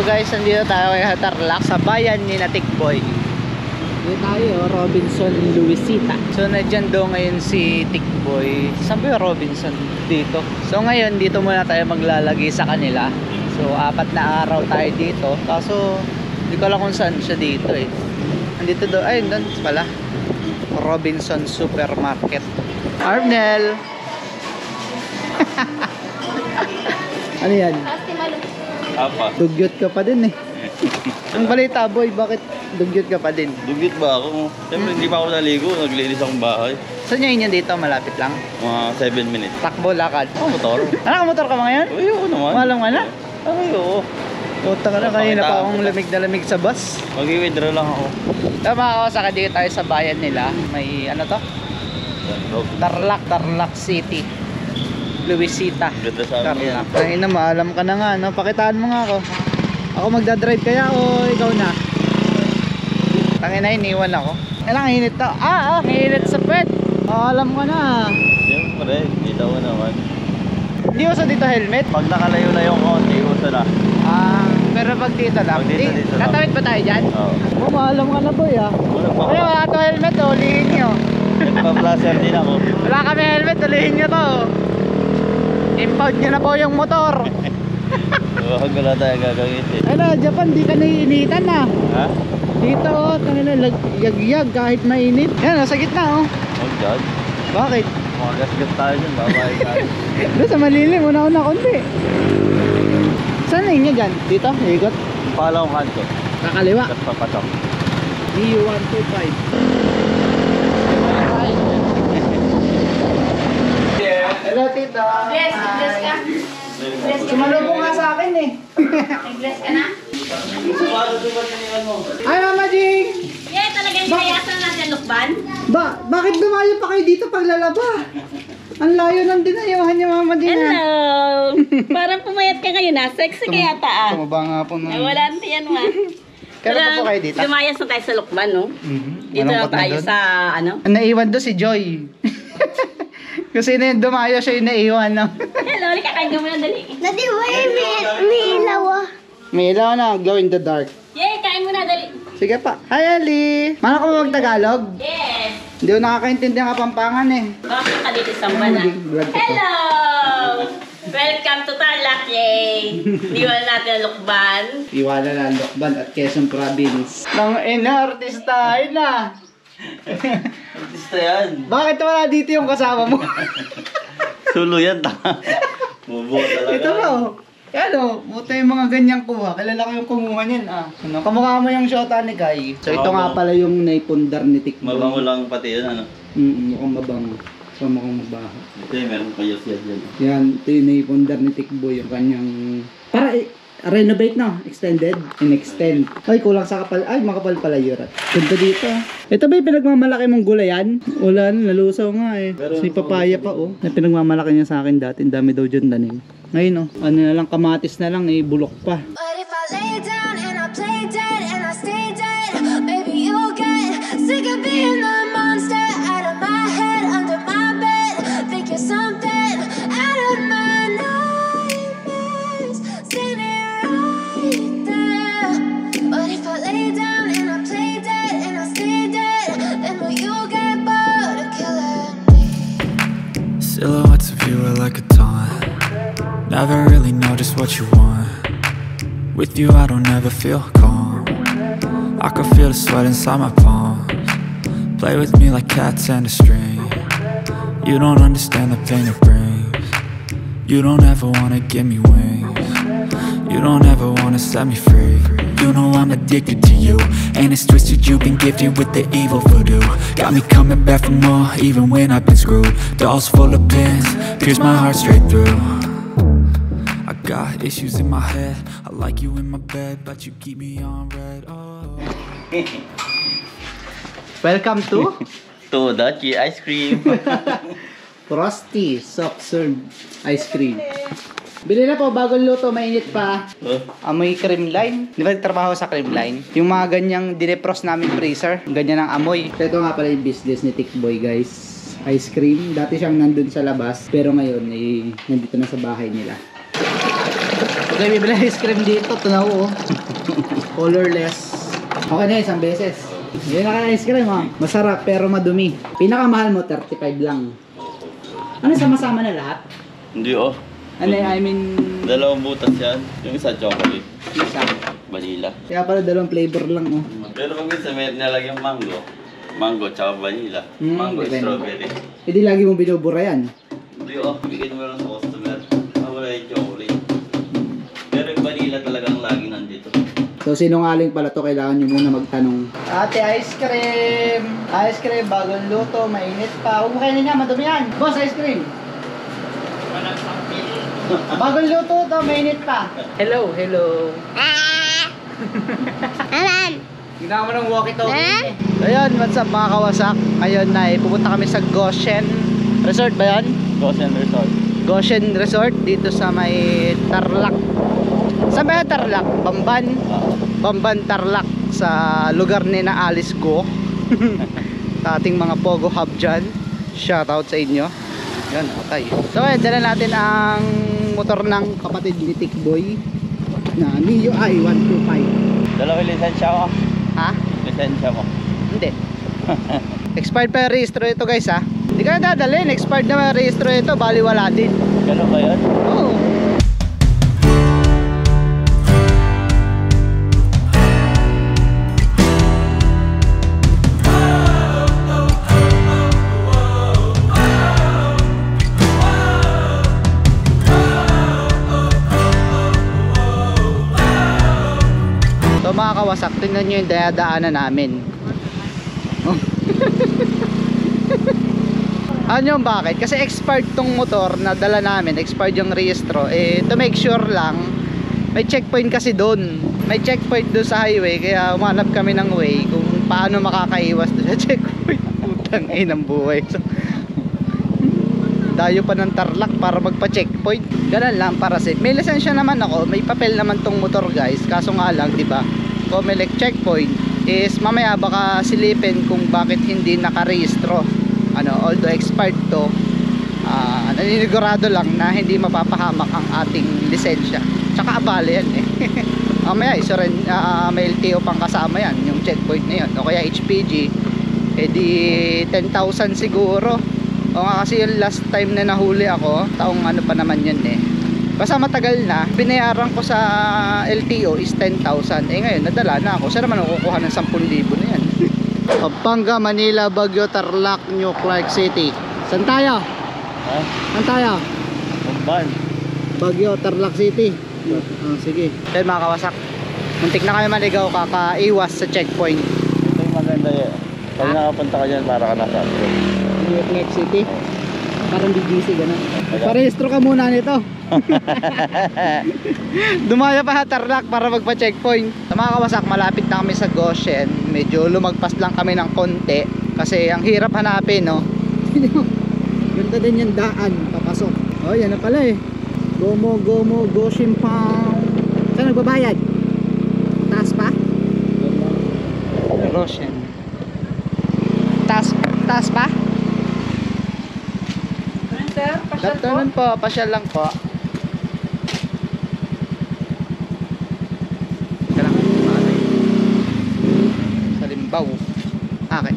guys, nandito tayo kay Tarlac sa bayan ni na Tikboy. Dito tayo, Robinson Luisita. So nandiyan daw ngayon si Tikboy. Saan ba yung Robinson? Dito. So ngayon dito muna tayo maglalagay sa kanila. So 4 na araw tayo dito. Kaso hindi ko alam kung saan siya dito eh. Nandito daw, ay doon pala, Robinson Supermarket. Arnel. Ano yan? Apa? Dugyot ka pa din eh. Ang balita boy, bakit dugyot ka pa din? Dugyot ba ako? Siyempre hindi pa ako naligo, naglinis akong bahay. Saan nyo yun dito? Malapit lang? Mga 7 minutes. Takbo, lakad? Oh, motor. Motor ka ba ngayon? Ay, oo naman. Malam ka na? Ay, oo. Puta ka na, kanina pa akong lamig na lamig sa bus. Mag-i-withdraw lang ako. Tama ako, saka dito tayo sa bayan nila. May ano to? Tarlac City, Luisita. Ganda sa amin yan. Ay na, maalam ka na nga, no? Pakitaan mo nga ako. Ako magdadrive kaya o ikaw na? Tangina, iniwan ako. Kailangan init na. Init sa pet. Alam ko na. Siyempre, dito ko naman. Hindi uso dito helmet? Pag nakalayo na yung konti, uso na. Pero pag dito lang. Pag dito lang. Tatawid ba tayo dyan? Oo. Maalam ka na boy Ay, wala ito helmet, ulihin nyo. Nagpa-flasher din ako. Wala kami helmet, ulihin nyo to. Impound nyo na po yung motor. Huwag wala tayo gagawin eh. Ano, Japan, di ka naiinitan na. Ha? Dito tangina, yag-yag kahit mainit. Yan, sa gitna Huwag dyan. Bakit? Mga gas-gas tayo dyan, babae tayo. Doon sa malilim, una-una konti. Saan na inyo dyan? Dito, ikot. Palaw ang kanto. Kakaliwa. Tapos papatok. EU125. Hello, tita. Bless ka? Sumalubong nga sa akin eh. Nag-bless ka na? Ay, Mama Jing! Yeah, talagang inayasan natin lukban. Bakit dumayo pa kayo dito paglalaba? Ang layo ng dinayuhan niya, Mama Jing. Hello! Parang pumayat ka ngayon na. Sexy ka yata Tumaba nga po Ay, wala nang tiyan mo Kailan pa po kayo dito? Lumayas na tayo sa lukban, no? Dito na Malungkot na tayo dun. sa, ano? Ang naiwan doon si Joy. Kasi na yung dumayo siya yung naiwan. No? Hello, kakain ka muna, dali. Nadi, may ilaw ah. May ilaw na, glow in the dark. Yeah, kain muna, dali. Sige pa. Hi, Ali! Mana ka ba mag-Tagalog? Yes! Hindi ko nakakaintindi ang Kapampangan eh. Bakit ka dito sa Mbana? Hello! Welcome to Tarlac, yay! Diwan natin ang lukban. Iwala na Lokban at Quezon Province. Nang artistahin na. Artista yan. Bakit wala dito yung kasama mo? Sulo yan. Bubo talaga. Ito ba Yan buta yung mga ganyang kuha. Kilala ko yung kumuha niyan kamukha mo yung shota ni Kai. So ito nga pala yung naipundar ni Tikboy. Mabango lang pati yun, ano? Mukhang mabango. So mukhang mabaho. Ito yung meron kayo siya dyan. Yan, ito yung naipundar ni Tikboy. Yung kanyang para renovate na, extended, in-extend. Ay, kulang sa kapal. Ay, makapal pala yurat. Ganda dito. Ito ba yung pinagmamalaki mong gulayan? Wala, nalusaw nga eh. Si papaya pa na pinagmamalaki niya sa akin dati. Dami daw dyan daning. Ngayon ano na lang, kamatis na lang bulok pa. But if I lay down and I play dead and I stay dead, maybe you'll get sick of being the monster out of my head, under my bed. Think you're something out of my nightmares, standing right there. But if I lay down and I play dead and I stay dead, then will you get bored of killing me? Silhouettes of you are like a taunt. Never really know just what you want. With you I don't ever feel calm. I can feel the sweat inside my palms. Play with me like cats and a string. You don't understand the pain it brings. You don't ever wanna give me wings. You don't ever wanna set me free. You know I'm addicted to you, and it's twisted, you've been gifted with the evil voodoo. Got me coming back for more, even when I've been screwed. Dolls full of pins, pierce my heart straight through. I got issues in my head, I like you in my bed, but you keep me on red. Oh. Welcome to To Dachi Ice Cream. Frosty Soft Serve Ice Cream. Bili na po, bagong luto, mainit pa. Amoy cream line. Di ba nagtrabaho sa cream line? Yung mga ganyang dinepros namin freezer, ganyan ang amoy. Ito nga pala yung business ni Tikboy, guys. Ice cream. Dati siyang nandun sa labas, pero ngayon nandito na sa bahay nila. Okay, bibili ice cream dito. Tunaw oh. Colorless. Okay na, isang beses. Yan na ice cream ha. Masarap pero madumi. Pinakamahal mo, 35 lang. Ano, sama-sama na lahat? Hindi oh. Ano, I mean... Dalawang butas yan. Yung isa chocolate. Isa. Vanilla. Kaya pala dalawang flavor lang oh. Pero pag minsan may nalagyan mango. Mango tsaka vanilla. Mango depende. strawberry. Hindi lagi mo binubura yan. Hindi oh. Bigyan mo lang sa customer. Wala yung chocolate. Pero yung vanilla talagang lagi nandito. So sinungaling pala to, kailangan nyo muna magtanong. Ate, ice cream! Ice cream, bagong luto, mainit pa. Huwag mo kayo niya, madumi yan. Boss, ice cream! Bagong luto to, mainit pa. Hello, hello. Tingnan mo ng walkie-talkie. So yun, what's up mga kawasak? Ngayon na pupunta kami sa Goshen Resort ba yan? Goshen Resort. Goshen Resort dito sa may Tarlac. Saan ba yung Tarlac? Bamban? Bamban, Tarlac, sa lugar ni na Alice Go. Sa ating mga Pogo Hub dyan. Shoutout sa inyo. Yan, okay. So dala natin ang motor ng kapatid ni Tikboy na Mio i125. Dalawa lisensya ko. Ha? Lisensya mo. Hindi. Expired pa yung rehistro ito guys ha. Hindi ka na dadalhin. Expired na yung rehistro ito. Bali wala din. Gano'n ba yun? Oo. So mga kawasak, tingnan nyo yung dayadaanan namin. Oh. Ano yung bakit? Kasi expired tong motor na dala namin, expired yung rehistro. To make sure lang, may checkpoint kasi doon. May checkpoint doon sa highway, kaya umanap kami ng way kung paano makakaiwas doon sa checkpoint. Putang inang buhay. So, dayo pa ng Tarlac para magpa-checkpoint. Ganun lang para safe. May lisensya naman ako, may papel naman tong motor guys. Kaso nga lang, 'di ba? Comelec checkpoint is mamaya baka silipin kung bakit hindi nakarehistro. Although expired to, naninigurado lang na hindi mapapahamak ang ating lisensya. Tsaka abala yan eh. Mamaya may LTO pang kasama yan, yung checkpoint na yun. O kaya HPG, di 10,000 siguro. O nga kasi yung last time na nahuli ako, taong ano pa naman yun eh. Basta matagal na, binayaran ko sa LTO is 10,000. Ngayon, nadala na ako. Saan naman kukuha ng 10,000 na yan? Pampanga, Manila, Baguio, Tarlac, New Clark City. Saan tayo? Ha? Saan tayo? Bamban. Baguio, Tarlac City. Sige. Then mga kawasak, muntik na kayo maligaw, kakaiwas sa checkpoint. Ito yung maganda yan. Pag nakapunta ka dyan, para ka nasa New Clark City. Parang BGC gano'n. Parehistro ka muna nito. Dumaya pa Tarlac para magpa-checkpoint. Sa mga kawasak, malapit na kami sa Goshen. Medyo lumagpas lang kami ng konti kasi ang hirap hanapin, no. Ganda din yung daan papasok. Oh, yan na pala eh. Gomo Goshen Pound. Saan nagbabayad? Taas pa? Goshen. Taas pa? Sir, pasyal po. Afternoon po, pasyal lang po. Ika lang, malay. Sa Limbaw. Okay.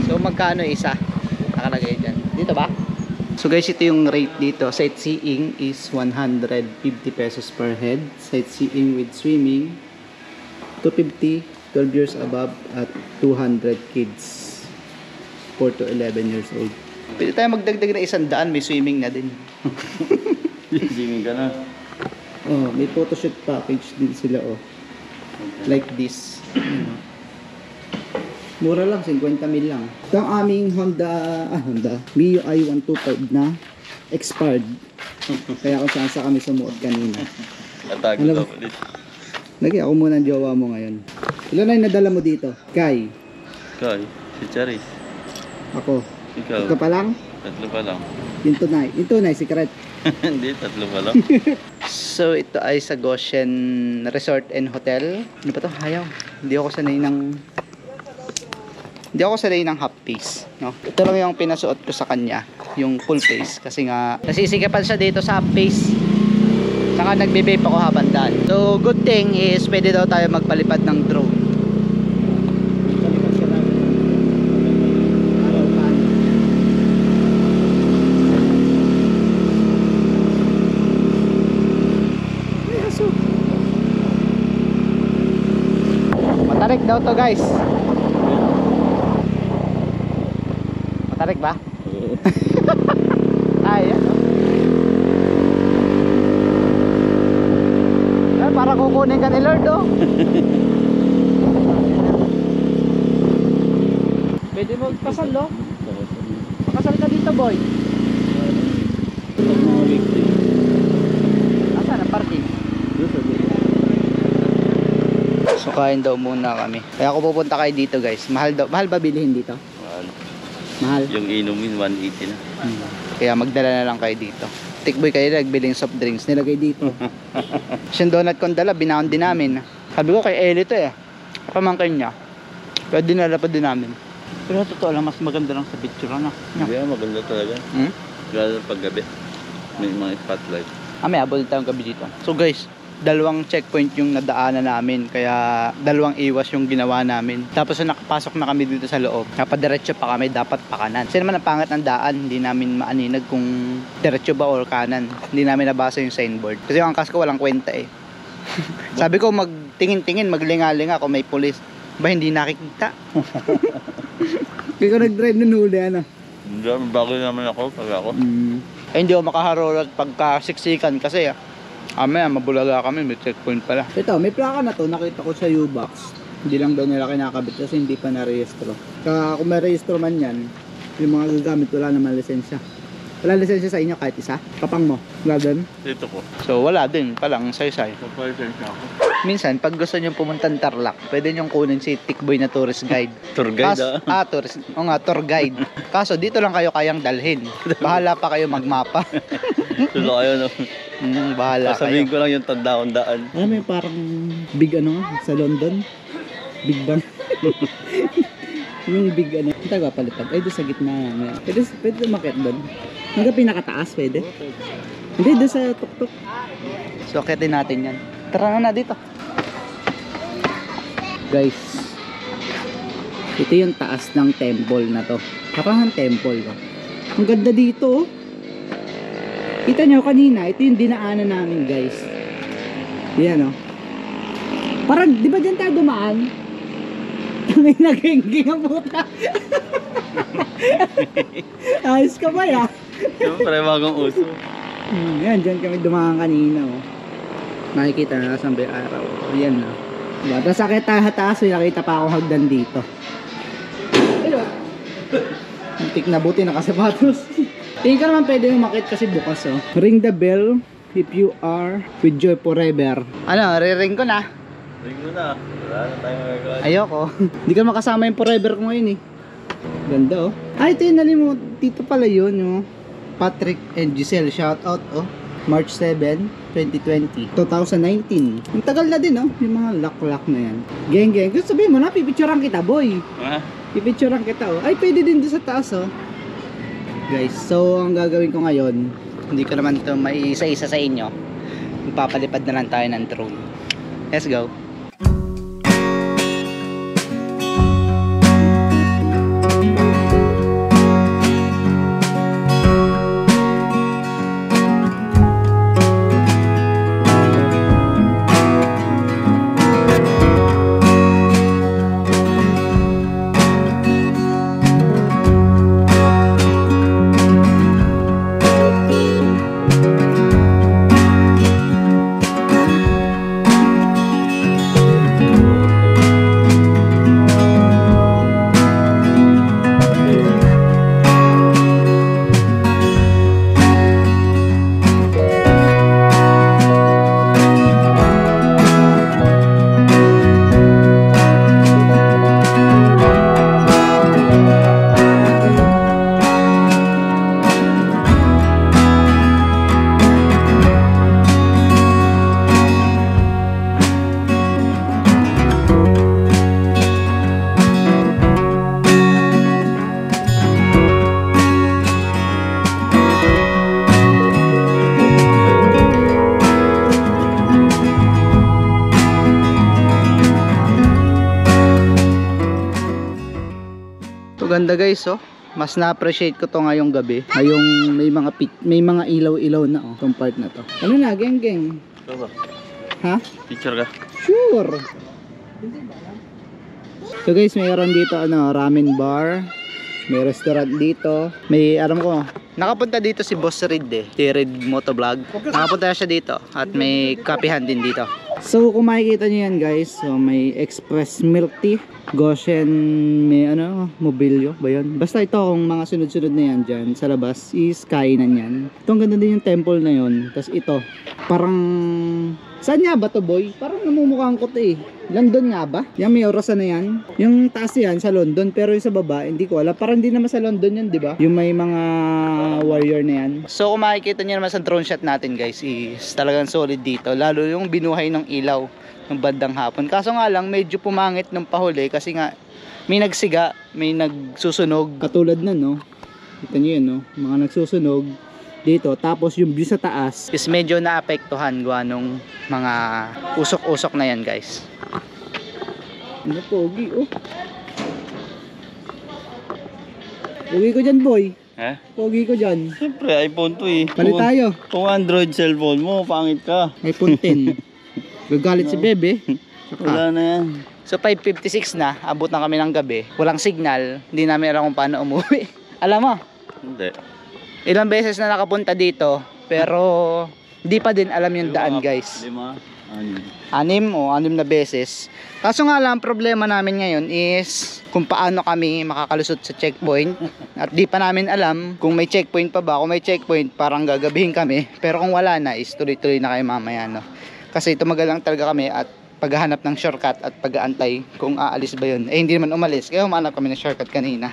So magkano isa? Nakalagay dyan. Dito ba? So guys, ito yung rate dito. Sightseeing is 150 pesos per head. Sightseeing with swimming 250, 12 years above, at 200 kids 4 to 11 years old. Pwede tayo magdagdag na 100, may swimming na din. Swimming ka na. Oh, may photoshoot package din sila oh. Like this. Mura lang, 50 mil lang. Ito ang aming Honda Mio i125 na expired. Kaya kung saan sa kami sumuot kanina. Atago Ano daw ba? ulit. Lagi ako muna ang jowa mo ngayon. Ilan na yung nadala mo dito? Kai, Ikaw, si Charis. ako. Ikaw, Ito pa lang? tatlo pa lang. Yung tunay, secret. Hindi, tatlo pa lang. So ito ay sa Goshen Resort and Hotel. Ano pa to? Hayaw. Hindi ako sanay ng Hindi ako sanay ng half face, no? Ito lang yung pinasuot ko sa kanya, yung full face. Kasi nga, nasisikapan siya dito sa half face. Saka nagbe-vape ako habang daan. So, good thing is, pwede daw tayo magpalipad ng drone. Matarik daw to, guys. Matarik ba? Ay, yan. Ay, para kukunin ka ni Lord, oh. Pwede mo pasal, oh. Pakasal ka dito, boy. Nasaan ang parking? So kain daw muna kami. Kaya ako pupunta kayo dito, guys. Mahal ba bilihin dito? Mahal. Yung inumin 180 na. Kaya magdala na lang kayo dito. Tikboy kayo nagbiling soft drinks, nilagay dito. Yung donut kong dala, binahon din namin. Sabi ko kay Ellie to eh. Pamangkin niya. Kaya dinala pa din namin. Pero totoo lang, mas maganda lang sa picture na. Hindi, maganda talaga. Lalo pag gabi. May mga spotlight. May abol tayong gabi dito. So guys, dalawang checkpoint yung nadaanan namin, kaya dalawang iwas yung ginawa namin. Tapos na nakapasok na kami dito sa loob, napadiretso pa kami, dapat pa kanan. Kasi naman ang pangat ng daan, hindi namin maaninag kung diretso ba or kanan. Hindi namin nabasa yung signboard kasi yung angkas ko walang kwenta eh. Sabi ko magtingin-tingin, maglinga-linga kung may pulis, ba hindi nakikita. Kaya ko nag-drive nun huli ano. Bago naman ako pag ako. Hindi ako makaharurot pagka siksikan kasi amaya mabulaga kami, may checkpoint pala. Ito, may plaka na to, nakita ko sa U-Box. Hindi lang daw nila kinakabit kasi hindi pa na-rehistro. Kaya kung may rehistro man yan, yung mga gagamit wala naman lisensya. Wala lisensya sa inyo kahit isa? Kapang mo? Wala din? Dito ko. So wala din, palang saysay. Papalisensya ako. Minsan, pag gusto nyo pumunta ng Tarlac, pwede nyo kunin si Tikboy na tourist guide. Tour guide tourist. O nga, tour guide. Kaso dito lang kayo kayang dalhin. Bahala pa kayo magmapa. Tulo kayo no. Bahala Sasabihin kayo. ko lang yung tandaan-daan. Alam mo yung parang big ano sa London? Big Bang. Yung big ano. Ito ba palipad? Ay, doon sa gitna. Pwede umakit doon. Hanggang pinakataas pwede. Hindi, doon sa tuktok. So, akitin natin yan. Tara na dito. Guys, ito yung taas ng temple na to. Parang temple ba? Ang ganda dito, oh. Kita nyo kanina, ito yung dinaanan namin, guys. Yan, oh. Parang, di ba dyan tayo dumaan? May nagengking ang puta. Ayos ka ba, ya? Siyempre, bagong uso. Yan, dyan kami dumaan kanina, oh. Nakikita na sa may araw. Yan na. Diba? Tapos sakit taas, nakita pa ako hagdan dito. Antik na buti, nakasapatos. Tingin ka naman pwede yung makit kasi bukas, oh. Ring the bell if you are with joy forever. Ano, re-ring ko na. Ring mo na. Wala na tayong magagawa. Ayoko. Hindi ka makasama yung forever ko ngayon, eh. Ganda, oh. Ay, ito yung nalimut. Dito pala yun, oh. Patrick and Giselle, shout out, oh. March 7, 2020. 2019. Ang tagal na din, oh. Yung mga lock na yan. Geng. Gusto sabihin mo na, pipicturean kita, boy. Ha? Pipicturean kita, oh. Ay, pwede din doon sa taas, oh. Guys, so ang gagawin ko ngayon, hindi ko naman ito maiisa-isa sa inyo. Magpapalipad na lang tayo ng drone. Let's go. ganda guys, oh. Mas na-appreciate ko to ngayong gabi. Ngayong may mga ilaw-ilaw na, oh, tong part na to. Ano na, geng? Ito ba? Ha? Picture ka? Sure. So guys, mayroon dito ramen bar. May restaurant dito. May alam ko, nakapunta dito si Boss Red eh. Si Red Motovlog. Nakapunta siya dito at may kapihan din dito. So kung makikita nyo yan guys, so may express milk tea, Goshen, may mobilyo ba yun? Basta ito kung mga sunod-sunod na yan dyan sa labas is kainan yan. Itong ganda din yung temple na yun. Tapos ito, parang saan nga ba to boy? Parang namumukhang ko to eh. London nga ba? Yan may orasan na yan. Yung taas yan sa London pero yung sa baba hindi ko alam. Parang hindi naman sa London yan, di ba? Yung may mga warrior na yan. So kung makikita nyo naman sa drone shot natin guys is talagang solid dito. Lalo yung binuhay ng ilaw ng bandang hapon. Kaso nga lang medyo pumangit nung pahuli kasi nga may nagsiga, may nagsusunog. Katulad na no. Kita nyo yun no. Mga nagsusunog dito. Tapos yung view sa taas is medyo naapektuhan gawa nung mga usok-usok na yan guys. Ano pogi oh. Pogi ko dyan boy. Ha? Pogi ko dyan. Siyempre, iPhone to eh. Palit tayo. Kung Android cellphone mo, pangit ka. iPhone 10. Gagalit si Bebe. Wala na yan. So 5:56 na, abot na kami ng gabi. Walang signal, hindi namin alam kung paano umuwi. Alam mo, Hindi. ilang beses na nakapunta dito, pero hindi pa din alam yung daan guys. 5, 6, 6 na beses. Kaso nga lang, problema namin ngayon is kung paano kami makakalusot sa checkpoint. At di pa namin alam kung may checkpoint pa ba. Kung may checkpoint, parang gagabihin kami. Pero kung wala na, is tuloy-tuloy na kayo mamaya, no? Kasi tumagal lang talaga kami at paghahanap ng shortcut at pag-aantay kung aalis ba yun. Eh hindi naman umalis, kaya humanap kami ng shortcut kanina.